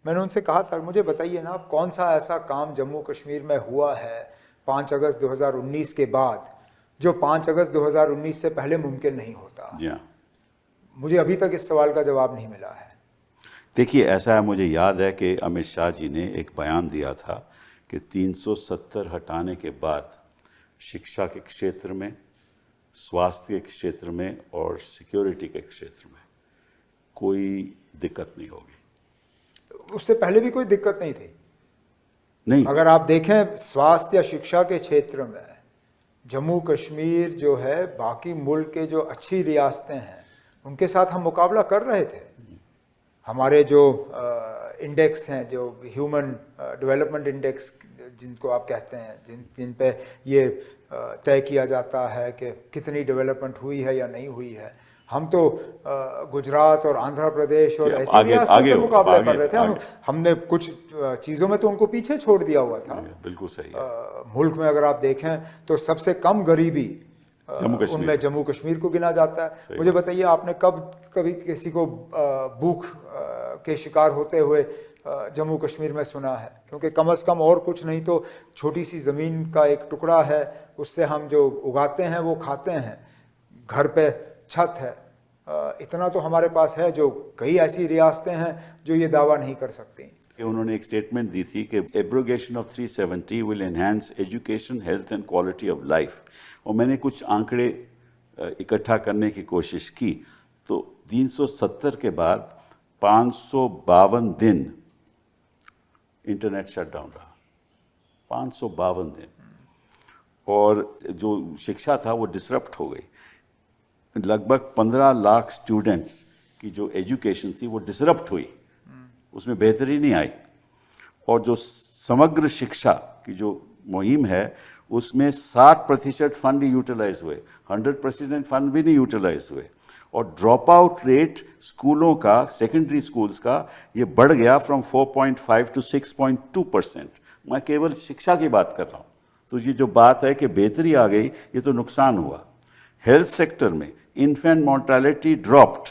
मैंने उनसे कहा था, मुझे बताइए ना, आप कौन सा ऐसा काम जम्मू कश्मीर में हुआ है 5 अगस्त 2019 के बाद जो 5 अगस्त 2019 से पहले मुमकिन नहीं होता? मुझे अभी तक इस सवाल का जवाब नहीं मिला है। देखिए, ऐसा है, मुझे याद है कि अमित शाह जी ने एक बयान दिया था कि 370 हटाने के बाद शिक्षा के क्षेत्र में, स्वास्थ्य के क्षेत्र में और सिक्योरिटी के क्षेत्र में कोई दिक्कत नहीं होगी। उससे पहले भी कोई दिक्कत नहीं थी। नहीं, अगर आप देखें स्वास्थ्य या शिक्षा के क्षेत्र में जम्मू कश्मीर जो है बाकी मुल्क के जो अच्छी रियासतें हैं उनके साथ हम मुकाबला कर रहे थे। हमारे जो इंडेक्स हैं, जो ह्यूमन डेवलपमेंट इंडेक्स जिनको आप कहते हैं, जिन पे ये तय किया जाता है कि कितनी डेवलपमेंट हुई है या नहीं हुई है, हम तो गुजरात और आंध्र प्रदेश और ऐसी रियासतों से मुकाबला कर रहे थे। हमने कुछ चीज़ों में तो उनको पीछे छोड़ दिया हुआ था। बिल्कुल सही है। मुल्क में अगर आप देखें तो सबसे कम गरीबी उनमें जम्मू कश्मीर को गिना जाता है। मुझे बताइए, आपने कभी किसी को भूख के शिकार होते हुए जम्मू कश्मीर में सुना है? क्योंकि कम से कम और कुछ नहीं तो छोटी सी ज़मीन का एक टुकड़ा है, उससे हम जो उगाते हैं वो खाते हैं, घर पे छत है, इतना तो हमारे पास है, जो कई ऐसी रियासतें हैं जो ये दावा नहीं कर सकती। उन्होंने एक स्टेटमेंट दी थी कि abrogation of 370 will enhance education, health and quality of life. और मैंने कुछ आंकड़े इकट्ठा करने की कोशिश की, तो 370 के बाद 552 दिन इंटरनेट शटडाउन रहा, 552 दिन। और जो शिक्षा था वो डिसरप्ट हो गई। लगभग 15 लाख स्टूडेंट्स की जो एजुकेशन थी वो डिसरप्ट हुई, उसमें बेहतरी नहीं आई। और जो समग्र शिक्षा की जो मुहिम है उसमें 60% फंड यूटिलाइज हुए, 100% फंड भी नहीं यूटिलाइज हुए। और ड्रॉप आउट रेट स्कूलों का, सेकेंडरी स्कूल्स का, ये बढ़ गया फ्रॉम 4.5 टू 6.2%। मैं केवल शिक्षा की बात कर रहा हूँ। तो ये जो बात है कि बेहतरी आ गई, ये तो नुकसान हुआ। हेल्थ सेक्टर में infant mortality dropped,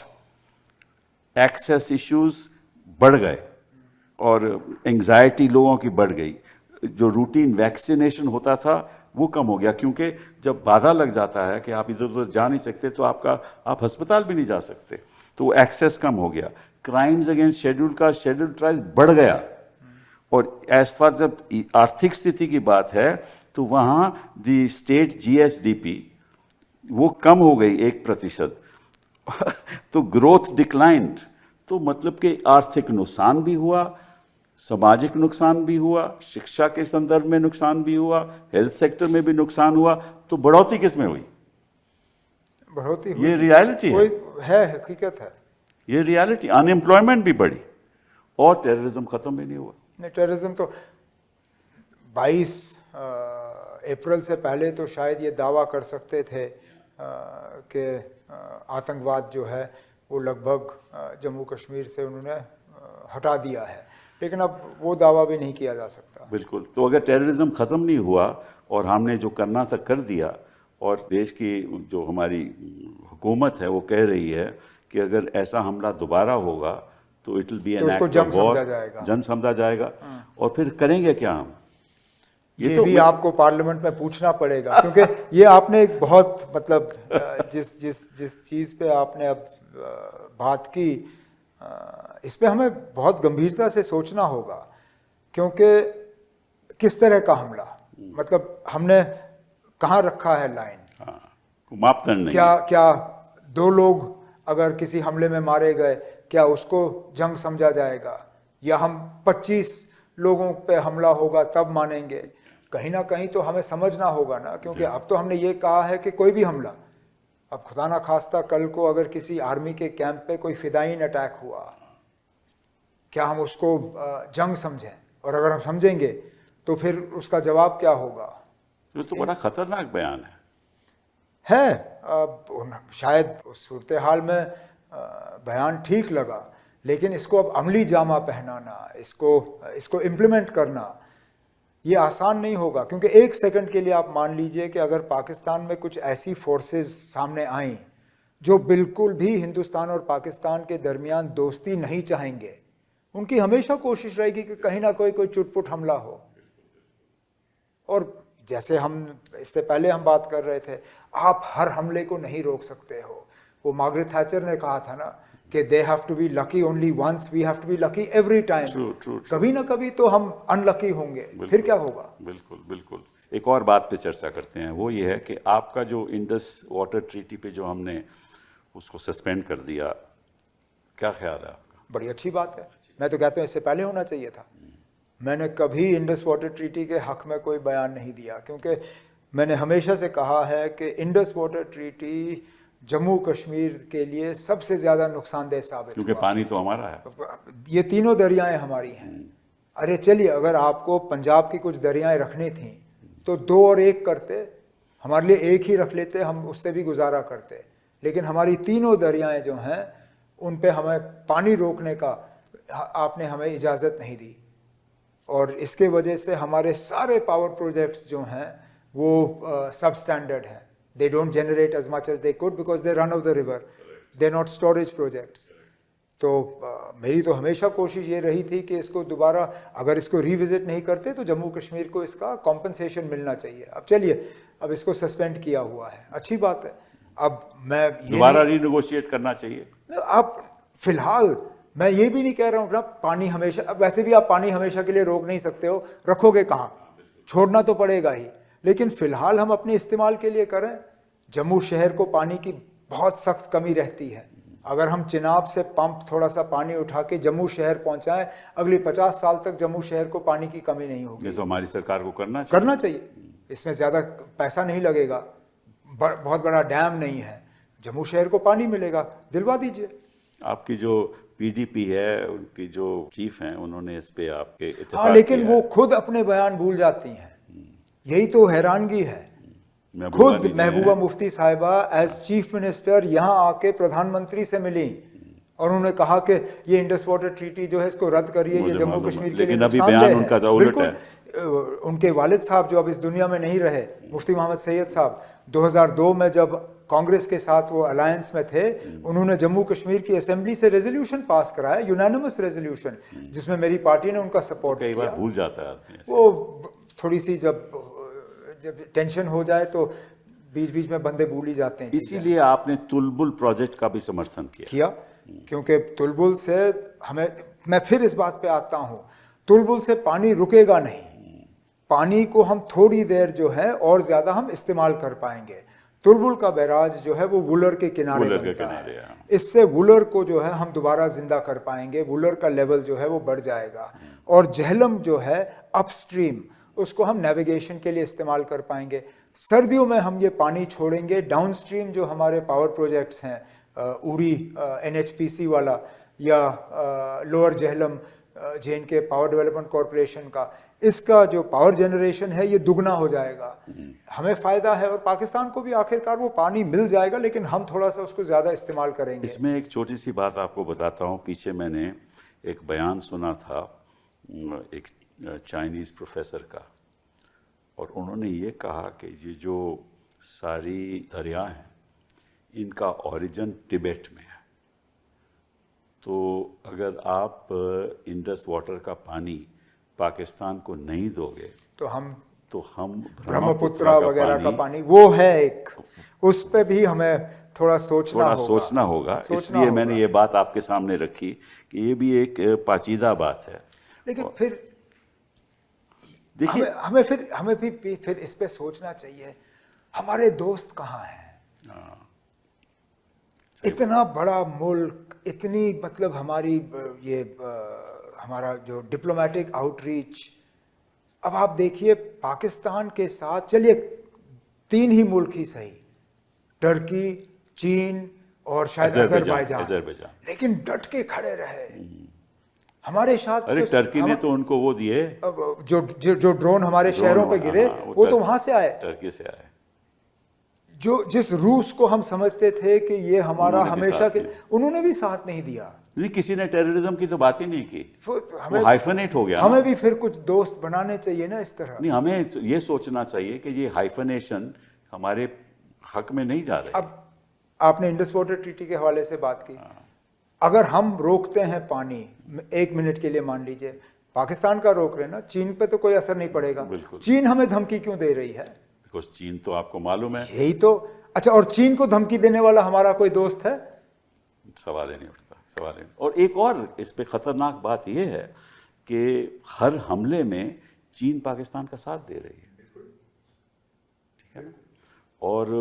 access issues बढ़ गए और एंग्जाइटी लोगों की बढ़ गई। जो रूटीन वैक्सीनेशन होता था वो कम हो गया, क्योंकि जब बाधा लग जाता है कि आप इधर उधर जा नहीं सकते तो आप अस्पताल भी नहीं जा सकते, तो एक्सेस कम हो गया। क्राइम्स अगेंस्ट शेड्यूल्ड ट्राइब्स बढ़ गया। और एज फार जब आर्थिक स्थिति की बात है तो वहाँ दी स्टेट GSDP वो कम हो गई 1%। तो ग्रोथ डिक्लाइंड, तो मतलब कि आर्थिक नुकसान भी हुआ, सामाजिक नुकसान भी हुआ, शिक्षा के संदर्भ में नुकसान भी हुआ, हेल्थ सेक्टर में भी नुकसान हुआ। तो बढ़ोतरी किस में हुई? बढ़ोतरी ये रियलिटी है, हकीकत है। ये रियलिटी। अनएम्प्लॉयमेंट भी बढ़ी और टेररिज्म खत्म भी नहीं हुआ। नहीं, टेररिज्म तो 22 अप्रैल से पहले तो शायद ये दावा कर सकते थे कि आतंकवाद जो है वो लगभग जम्मू कश्मीर से उन्होंने हटा दिया है, लेकिन अब वो दावा भी नहीं किया जा सकता। बिल्कुल। तो अगर टेररिज्म ख़त्म नहीं हुआ और हमने जो करना था कर दिया, और देश की जो हमारी हुकूमत है वो कह रही है कि अगर ऐसा हमला दोबारा होगा तो it will be an act of war, जंग समझा जाएगा। और फिर करेंगे क्या हम? ये तो भी आपको पार्लियामेंट में पूछना पड़ेगा, क्योंकि ये आपने एक बहुत मतलब जिस चीज़ पे आपने अब बात की, इस पे हमें बहुत गंभीरता से सोचना होगा। क्योंकि किस तरह का हमला, मतलब हमने कहाँ रखा है लाइन? मापदंड नहीं। क्या 2 लोग अगर किसी हमले में मारे गए, क्या उसको जंग समझा जाएगा? या हम 25 लोगों पे हमला होगा तब मानेंगे? कहीं ना कहीं तो हमें समझना होगा ना, क्योंकि अब तो हमने ये कहा है कि कोई भी हमला, अब खुदा ना खास्ता कल को अगर किसी आर्मी के कैंप पे कोई फिदायीन अटैक हुआ, क्या हम उसको जंग समझें? और अगर हम समझेंगे तो फिर उसका जवाब क्या होगा? ये तो बड़ा खतरनाक बयान शायद उस सूरत हाल में बयान ठीक लगा, लेकिन इसको अब अमली जामा पहनाना, इसको इम्प्लीमेंट करना, ये आसान नहीं होगा। क्योंकि 1 सेकंड के लिए आप मान लीजिए कि अगर पाकिस्तान में कुछ ऐसी फोर्सेस सामने आईं जो बिल्कुल भी हिंदुस्तान और पाकिस्तान के दरमियान दोस्ती नहीं चाहेंगे, उनकी हमेशा कोशिश रहेगी कि कहीं ना कोई चुटपुट हमला हो। और जैसे हम इससे पहले हम बात कर रहे थे, आप हर हमले को नहीं रोक सकते हो। वो मार्गरेट थैचर ने कहा था ना कि they have to be lucky only once, we have to be lucky every time. कभी ना कभी तो हम अनलकी होंगे, फिर क्या होगा? बिल्कुल बिल्कुल। एक और बात पे चर्चा करते हैं, वो ये है कि आपका जो इंडस वाटर ट्रीटी पे जो हमने उसको सस्पेंड कर दिया, क्या ख्याल है आपका? बड़ी अच्छी बात है। मैं तो कहता हूँ इससे पहले होना चाहिए था। मैंने कभी इंडस वाटर ट्रीटी के हक में कोई बयान नहीं दिया, क्योंकि मैंने हमेशा से कहा है कि Indus water treaty Jammu Kashmir के लिए सबसे ज़्यादा नुकसानदेह साबित हुआ। क्योंकि पानी तो हमारा है, ये तीनों दरियाएं हमारी हैं। अरे चलिए, अगर आपको पंजाब की कुछ दरियाएं रखनी थी तो 2 और 1 करते, हमारे लिए 1 ही रख लेते, हम उससे भी गुजारा करते। लेकिन हमारी तीनों दरियाएं जो हैं उन पे हमें पानी रोकने का आपने हमें इजाज़त नहीं दी, और इसके वजह से हमारे सारे पावर प्रोजेक्ट्स जो हैं वो सब स्टैंडर्ड हैं। They don't generate as much as they could because they run of the river. They're not storage projects. तो मेरी तो हमेशा कोशिश ये रही थी कि इसको दोबारा अगर इसको रिविजिट नहीं करते तो जम्मू कश्मीर को इसका कॉम्पनसेशन मिलना चाहिए। अब चलिए, अब इसको सस्पेंड किया हुआ है, अच्छी बात है। अब मैं दोबारा रीनेगोशिएट करना चाहिए। अब फिलहाल मैं ये भी नहीं कह रहा हूँ ना पानी हमेशा, अब वैसे भी आप पानी हमेशा के लिए रोक नहीं सकते हो, रखोगे कहाँ? छोड़ना तो पड़ेगा ही। लेकिन फिलहाल हम अपने इस्तेमाल के लिए करें। जम्मू शहर को पानी की बहुत सख्त कमी रहती है। अगर हम चिनाब से पंप थोड़ा सा पानी उठा के जम्मू शहर पहुंचाएं, अगले 50 साल तक जम्मू शहर को पानी की कमी नहीं होगी। ये तो हमारी सरकार को करना चाहिए। इसमें ज़्यादा पैसा नहीं लगेगा, बहुत बड़ा डैम नहीं है, जम्मू शहर को पानी मिलेगा, दिलवा दीजिए। आपकी जो पीडीपी है, उनकी जो चीफ हैं, उन्होंने इस पे आपके हाँ, इत्तेफाक लेकिन किया वो है। खुद अपने बयान भूल जाती हैं, यही तो हैरानगी है। महबूबा खुद जी हैं। महबूबा मुफ्ती साहिबा एज चीफ मिनिस्टर यहाँ आके प्रधानमंत्री से मिली और उन्होंने कहा कि ये इंडस वाटर ट्रीटी जो है इसको रद्द करिए, ये मुझे जम्मू मालूम है, कश्मीर के लिए लेकिन अभी नुकसानदेह बयान है। उनका तो उलट बिल्कुल, उनके वालिद साहब जो अब इस दुनिया में नहीं रहे, मुफ्ती मोहम्मद सैयद साहब, 2002 में जब कांग्रेस के साथ वो अलायंस में थे, उन्होंने जम्मू कश्मीर की असेंबली से रेजोल्यूशन पास कराया, यूनानिमस रेजोल्यूशन, जिसमें मेरी पार्टी ने उनका सपोर्ट कई किया। बार भूल जाता है आदमी ऐसे। वो थोड़ी सी जब टेंशन हो जाए तो बीच बीच में बंदे भूल ही जाते हैं चीजें। इसीलिए आपने तुलबुल प्रोजेक्ट का भी समर्थन किया। क्योंकि तुलबुल से हमें, मैं फिर इस बात पे आता हूँ, तुलबुल से पानी रुकेगा नहीं, पानी को हम थोड़ी देर जो है और ज्यादा हम इस्तेमाल कर पाएंगे। तुलबुल का बैराज जो है वो वुलर के किनारे वुलर के बनता किनारे, है, हाँ। इससे वुलर को जो है हम दोबारा जिंदा कर पाएंगे, वुलर का लेवल जो है वो बढ़ जाएगा, और जहलम जो है अपस्ट्रीम उसको हम नेविगेशन के लिए इस्तेमाल कर पाएंगे। सर्दियों में हम ये पानी छोड़ेंगे, डाउनस्ट्रीम जो हमारे पावर प्रोजेक्ट्स हैं, उड़ी NHPC वाला या lower Jhelum JNK power development corporation का, इसका जो पावर जनरेशन है ये दुगना हो जाएगा, हमें फ़ायदा है और पाकिस्तान को भी आखिरकार वो पानी मिल जाएगा, लेकिन हम थोड़ा सा उसको ज़्यादा इस्तेमाल करेंगे। इसमें एक छोटी सी बात आपको बताता हूँ। पीछे मैंने एक बयान सुना था एक चाइनीज़ प्रोफेसर का, और उन्होंने ये कहा कि ये जो सारी दरिया हैं इनका ओरिजिन तिब्बत में है, तो अगर आप इंडस वाटर का पानी पाकिस्तान को नहीं दोगे तो हम ब्रह्मपुत्र वगैरह का पानी वो है एक, उस पे भी हमें थोड़ा सोचना होगा। इसलिए मैंने ये बात आपके सामने रखी कि ये भी एक पाचीदा बात है। लेकिन फिर देखिए, हमें भी फिर इस पे सोचना चाहिए, हमारे दोस्त कहाँ हैं? इतना बड़ा मुल्क, इतनी मतलब हमारी ये हमारा जो डिप्लोमेटिक आउटरीच, अब आप देखिए पाकिस्तान के साथ, चलिए 3 ही मुल्क ही सही, टर्की, चीन और शायद अजरबैजान, लेकिन डट के खड़े रहे हमारे साथ। अरे टर्की ने तो उनको वो दिए, जो ड्रोन हमारे शहरों पे गिरे, वो तो वहां से आए, टर्की से आए। जिस रूस को हम समझते थे कि ये हमारा हमेशा के, उन्होंने भी साथ नहीं दिया। नहीं, किसी ने टेररिज्म की तो बात ही नहीं की, हमें हाइफनेट हो गया। हमें भी फिर कुछ दोस्त बनाने चाहिए ना इस तरह। नहीं, हमें ये सोचना चाहिए कि ये हाइफनेशन हमारे हक में नहीं जा रहे। अब आपने इंडस वाटर ट्रीटी के हवाले से बात की, अगर हम रोकते हैं पानी 1 मिनट के लिए, मान लीजिए पाकिस्तान का रोक रहे हैं ना, चीन पे तो कोई असर नहीं पड़ेगा। चीन हमें धमकी क्यों दे रही है? बिकॉज चीन तो आपको मालूम है, यही तो। अच्छा, और चीन को धमकी देने वाला हमारा कोई दोस्त है? सवाल ही नहीं उठता, सवाल ही। और एक और इस पे खतरनाक बात यह है कि हर हमले में चीन पाकिस्तान का साथ दे रही है, ठीक है ना? और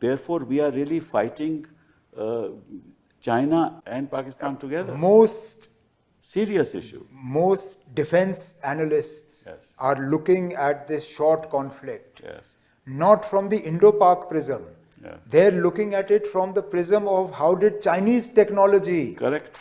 therefore we are really fighting China and Pakistan together. Most serious issue. Most defense analysts are looking at this short conflict not from the Indo-Pak prism. They're looking at it from the prism of how did Chinese technology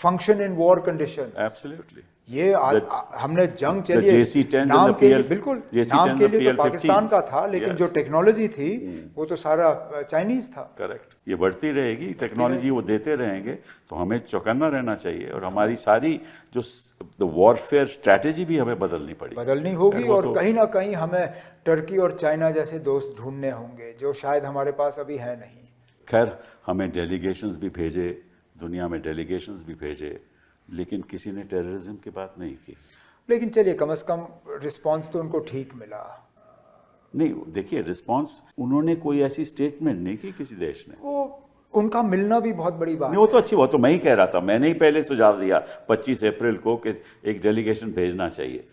function in war conditions. Absolutely. ये हमने जंग, चलिए नाम के लिए, बिल्कुल नाम के लिए तो पाकिस्तान का था, लेकिन जो टेक्नोलॉजी थी वो तो सारा चाइनीज था। करेक्ट। ये बढ़ती रहेगी टेक्नोलॉजी, वो देते रहेंगे, तो हमें चौकन्ना रहना चाहिए, और हमारी सारी जो वॉरफेयर स्ट्रैटेजी भी हमें बदलनी होगी, और कहीं ना कहीं हमें टर्की और चाइना जैसे दोस्त ढूंढने होंगे जो शायद हमारे पास अभी है नहीं। खैर, हमें डेलीगेशंस भी भेजे, दुनिया में डेलीगेशंस भी भेजे, लेकिन किसी ने टेररिज्म की बात नहीं की। लेकिन चलिए कम से कम रिस्पांस तो उनको ठीक मिला। नहीं, देखिए रिस्पांस, उन्होंने कोई ऐसी स्टेटमेंट नहीं की किसी देश ने, वो उनका मिलना भी बहुत बड़ी बात नहीं, वो तो अच्छी बात, तो मैं ही कह रहा था, मैंने ही पहले सुझाव दिया 25 अप्रैल को कि एक डेलीगेशन भेजना चाहिए,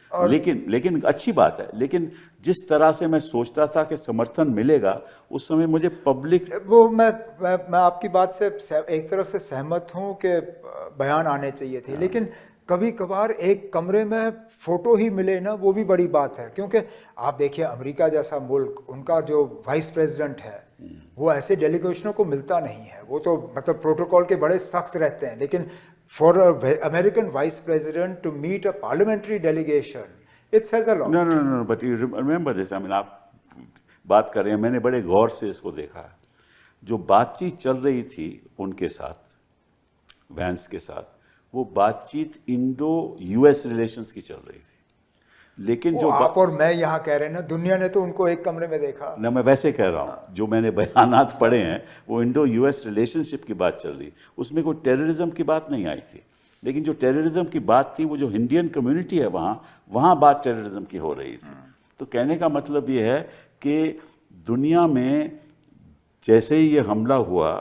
लेकिन अच्छी बात है। लेकिन जिस तरह से मैं सोचता था कि समर्थन मिलेगा, उस समय मुझे पब्लिक, वो मैं आपकी बात से एक तरफ से सहमत हूँ कि बयान आने चाहिए थे, लेकिन कभी कभार एक कमरे में फोटो ही मिले ना, वो भी बड़ी बात है। क्योंकि आप देखिए अमेरिका जैसा मुल्क, उनका जो वाइस प्रेसिडेंट है वो ऐसे डेलीगेशनों को मिलता नहीं है, वो तो मतलब प्रोटोकॉल के बड़े सख्त रहते हैं, लेकिन for an American vice president to meet a parliamentary delegation, it says a lot. No, but you remember this. I mean, आप बात कर रहे हैं, मैंने बड़े गौर से इसको देखा है। जो बातचीत चल रही थी उनके साथ, वैंस के साथ, वो बातचीत इंडो यूएस रिलेशंस की चल रही थी। लेकिन जो आप और मैं यहाँ कह रहे हैं ना, दुनिया ने तो उनको एक कमरे में देखा। ना, मैं वैसे कह रहा हूँ, जो मैंने बयानात पढ़े हैं वो इंडो यूएस रिलेशनशिप की बात चल रही, उसमें कोई टेररिज्म की बात नहीं आई थी। लेकिन जो टेररिज्म की बात थी, वो जो इंडियन कम्युनिटी है वहाँ बात टेररिज्म की हो रही थी। तो कहने का मतलब ये है कि दुनिया में जैसे ही ये हमला हुआ,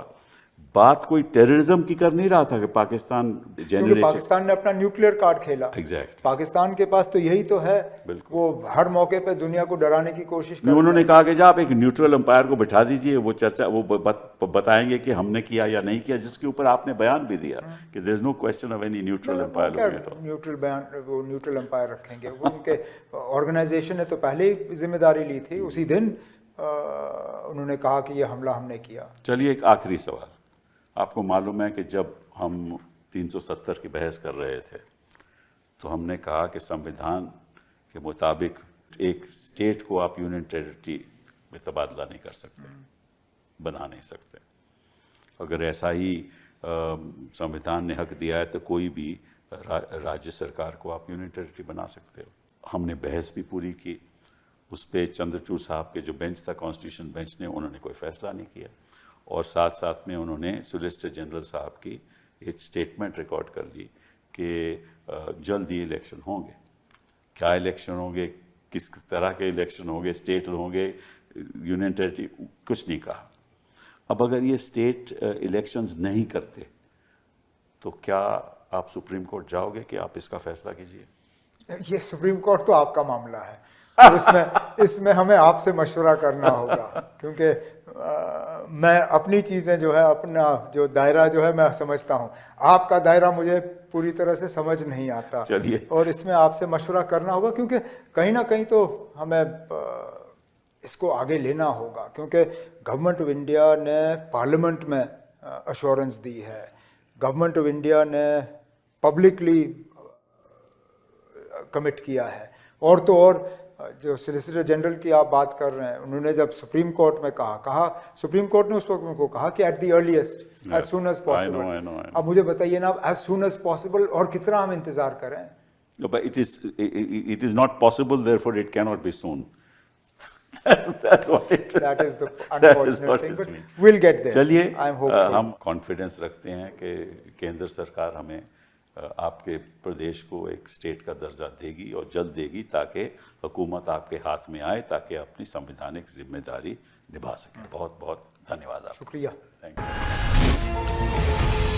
बात कोई टेररिज्म की कर नहीं रहा था कि पाकिस्तान क्योंकि पाकिस्तान ने अपना न्यूक्लियर कार्ड खेला। एग्जैक्ट, पाकिस्तान के पास तो यही तो है। वो हर मौके पे दुनिया को डराने की कोशिश कर। उन्होंने कहा कि आप एक न्यूट्रल अंपायर को बिठा दीजिए, वो चर्चा वो बताएंगे कि हमने किया या नहीं किया, जिसके ऊपर आपने बयान भी दिया कि there is no question of any neutral umpire. Neutral बयान, वो न्यूट्रल अंपायर रखेंगे। वो उनके ऑर्गेनाइजेशन ने तो पहले ही जिम्मेदारी ली थी, उसी दिन उन्होंने कहा कि ये हमला हमने किया। चलिए, एक आखिरी सवाल। आपको मालूम है कि जब हम 370 की बहस कर रहे थे तो हमने कहा कि संविधान के मुताबिक एक स्टेट को आप यूनियन टेरिटरी में तबादला नहीं कर सकते, बना नहीं सकते। अगर ऐसा ही संविधान ने हक दिया है तो कोई भी राज्य सरकार को आप यूनियन टेरिटरी बना सकते हो। हमने बहस भी पूरी की उस पर। चंद्रचूड़ साहब के जो बेंच था, कॉन्स्टिट्यूशन बेंच ने, उन्होंने कोई फैसला नहीं किया। और साथ साथ में उन्होंने सॉलिसिटर जनरल साहब की एक स्टेटमेंट रिकॉर्ड कर ली कि जल्द ही इलेक्शन होंगे। क्या इलेक्शन होंगे, किस तरह के इलेक्शन होंगे, स्टेट होंगे, यूनियन टेरिटरी, कुछ नहीं कहा। अब अगर ये स्टेट इलेक्शंस नहीं करते तो क्या आप सुप्रीम कोर्ट जाओगे कि आप इसका फैसला कीजिए? ये सुप्रीम कोर्ट तो आपका मामला है, तो इसमें हमें आपसे मशवरा करना होगा। क्योंकि मैं अपनी चीज़ें जो है, अपना जो दायरा जो है मैं समझता हूँ, आपका दायरा मुझे पूरी तरह से समझ नहीं आता। चलिए, और इसमें आपसे मशवरा करना होगा, क्योंकि कहीं ना कहीं तो हमें इसको आगे लेना होगा। क्योंकि गवर्नमेंट ऑफ इंडिया ने पार्लियामेंट में अश्योरेंस दी है, गवर्नमेंट ऑफ इंडिया ने पब्लिकली कमिट किया है। और तो और जो सॉलिसिटर जनरल की आप बात कर रहे हैं, उन्होंने जब सुप्रीम कोर्ट में कहा सुप्रीम कोर्ट ने उस वक्त उनको कहा कि at the earliest, as soon as possible. अब मुझे बताइए ना, अब एज सून एज पॉसिबल और कितना हम इंतजार करें? But it is not possible, therefore it cannot be soon. That's what it is. That is the unfortunate thing, but we'll get there. चलिए, I'm hopeful. हम कॉन्फिडेंस रखते हैं कि केंद्र सरकार हमें आपके प्रदेश को एक स्टेट का दर्जा देगी और जल्द देगी, ताकि हुकूमत आपके हाथ में आए, ताकि अपनी संवैधानिक जिम्मेदारी निभा सके। बहुत बहुत धन्यवाद आपका। शुक्रिया। Thank you.